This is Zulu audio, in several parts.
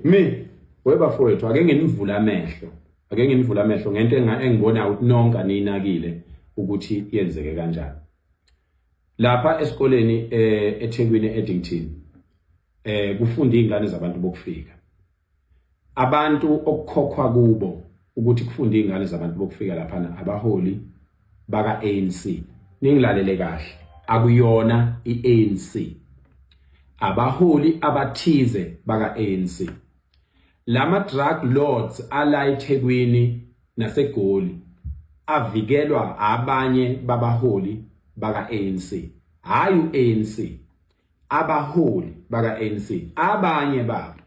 me webafowethu ake nginivula amehlo ngento engibona ukuthi nonke ninakile ukuthi yenzeke kanjani lapha esikoleni eThekwini eDington kufunda izingane zabantu bokufika abantu okukhokhwa kubo ukuthi kufunda izingane zabantu bokufika lapha abaholi baka ANC ningilalele kahle akuyona iANC abaholi abathize baka ANC lama drug lords ala eThekwini naseGoli avikelwa abanye babaholi baka ANC hayi uANC abaholi baka ANC abanye babo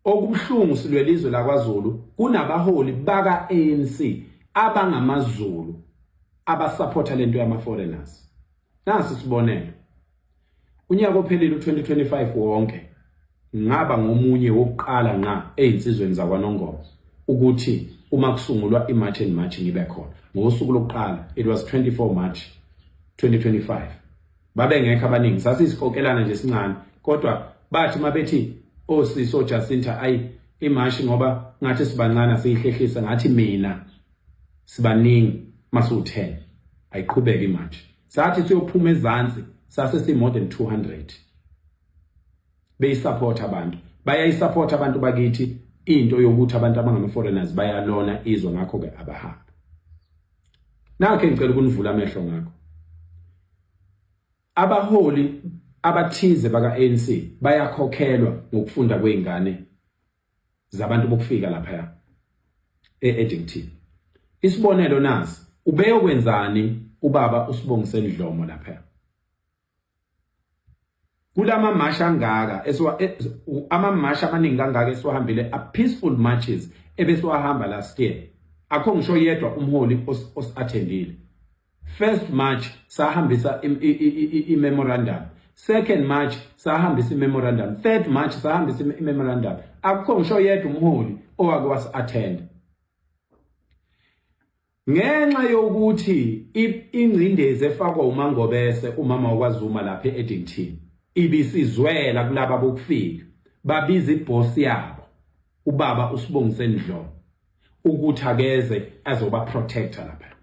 okubhlungu silwelizwe laKwaZulu kunabaholi baka ANC abangamaZulu abasupporta lento yama foreigners nasi sibonelo unyaka ophelile u2025 wonke ngaba ngomunye wokuqala einsizweni zakwaNongoma ukuthi uma kusungulwa iMarch and March ngibe khona ngosuku lokuqala it was 24 March 2025 babe ngekho abaningi sasisikokelana nje sincane kodwa bathi mabethi osiso Jacinta ayi iMarch ngoba ngathi sibancane siyihlehlisa ngathi mina sibaningi masu10 ayiqhubeka iMarch sathi siyophuma ezantsi sase si more than 200 beyisupport abantu bayayisupport abantu bakithi into yokuthi abantu abangama foreigners bayalona izwe ngakho ke abahamba nakhe ngicela ukunivula amehlo ngakho abaholi abathize baka ANC bayakhokhelwa ngokufunda kweingane zabantu bokufika lapha eDington isibonelo nasi ubeyokwenzani ubaba uSibongiseni Dlomo lapha kulama masha ngaka amamasha amaningi kangaka esiwahambile a peaceful marches ebesiwahamba last year akho ngisho yedwa umholi osathendile first march sahambisa imemorandum second march sahambisa imemorandum third march sahambisa imemorandum akho ngisho yedwa umholi owake was-attend ngenxa yokuthi ingcindezi efakwa uMangobese umama wakwaZuma lapha eDington ibisizwela kulaba bokufika babiza iboss yabo ubaba uSibongiseni Dlomo ukuthi akeze azoba protector lapha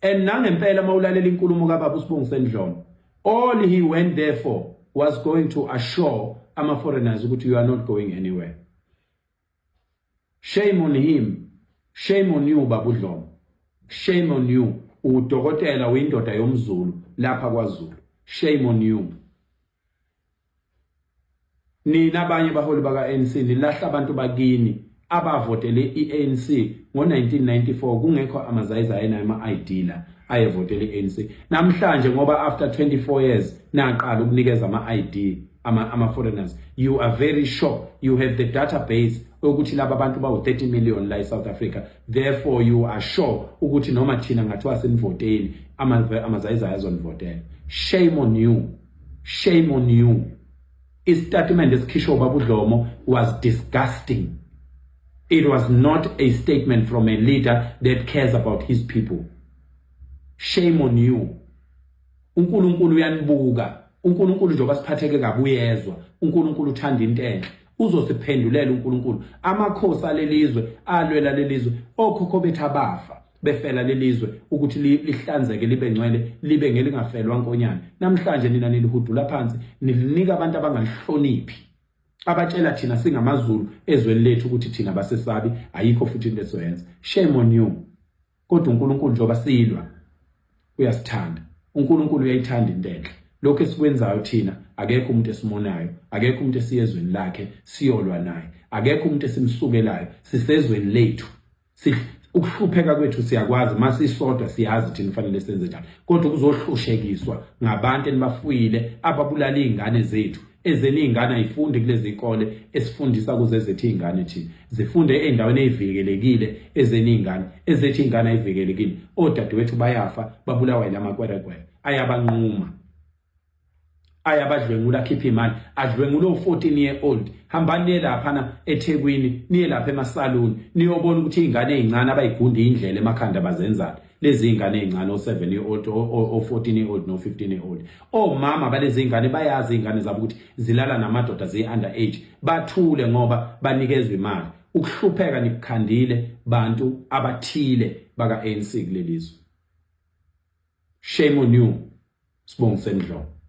and nangempela mawulalela inkulumo kaBaba uSibongiseni Dlomo all he went there for was going to assure ama foreigners ukuthi you are not going anywhere. Shame on him, shame on you Baba uDlomo, shame on you udokotela uyindoda yomZulu lapha kwaZulu, shame on you. Nina abanye baholi baka ANC nilahla abantu bakini abavotele iANC ngo1994 kungekho amazayizayi nama-ID la ayevotele iANC namhlanje ngoba after 24 years naqala ukunikeza ama-ID ama-foreigners. You are very sure you have the database ukuthi laba abantu bawu-30 million la eSouth Africa, therefore you are sure ukuthi noma thina ngathiwa senivoteli amazayizayi azonivotela. Shame on you, shame on you. Statement esikhishwa uBaba uDlomo was disgusting. It was not a statement from a leader that cares about his people. Shame on you. uNkulunkulu uyanibuka, uNkulunkulu njengoba siphatheke kabi uyezwa, uNkulunkulu uthanda into enhle, uzosiphendulela uNkulunkulu. Amakhosi alelizwe alwela lelizwe, okhokho bethu abafa befela lelizwe ukuthi lihlanzeke libe ngcwele libe ngelingafelwa nkonyane. Namhlanje nina nilihudula phansi nilinika abantu abangalihloniphi abatshela thina singamaZulu ezweni lethu ukuthi thina basesabi ayikho futhi into esoyenza. Shame on you. Kodwa uNkulunkulu njengoba silwa uyasithanda, uNkulunkulu uyayithanda into enhle. Lokho esikwenzayo thina akekho umuntu esimonayo, akekho umuntu esiyezweni lakhe siyolwa naye, akekho umuntu esimsukelayo, sisezweni lethu. Ukuhlupheka kwethu siyakwazi masisodwa siyazi thina kufanele senze njani, kodwa kuzohlushekiswa ngabantu enibafuyile ababulala izingane zethu. Ezeningane ayifundi kulezi ikole esifundisa kuze zethu izingane thina zifunde endaweni ezivikelekile. Ezeningane ezethi izingane ayivikelekile odadewethu bayafa babulawa yilamakwerekwere ayabanquma ayabadlwengula khipha imali adlwengula u14-year-old. Hambani niye lapha eThekwini niye lapha emasaluni niyobona ukuthi izingane ezincane abayigunda indlela emakhanda bazenzani. lezi ingane ezincane o7 year old o14 year old no15 year old. Omama balezi ingane bayazi ingane zabo ukuthi zilala namadoda ze-underage, bathule ngoba banikezwe imali. Ukuhlupheka nikukhandile bantu abathile baka ANC kulelizwe. Shame on you, Sibongiseni Dlomo.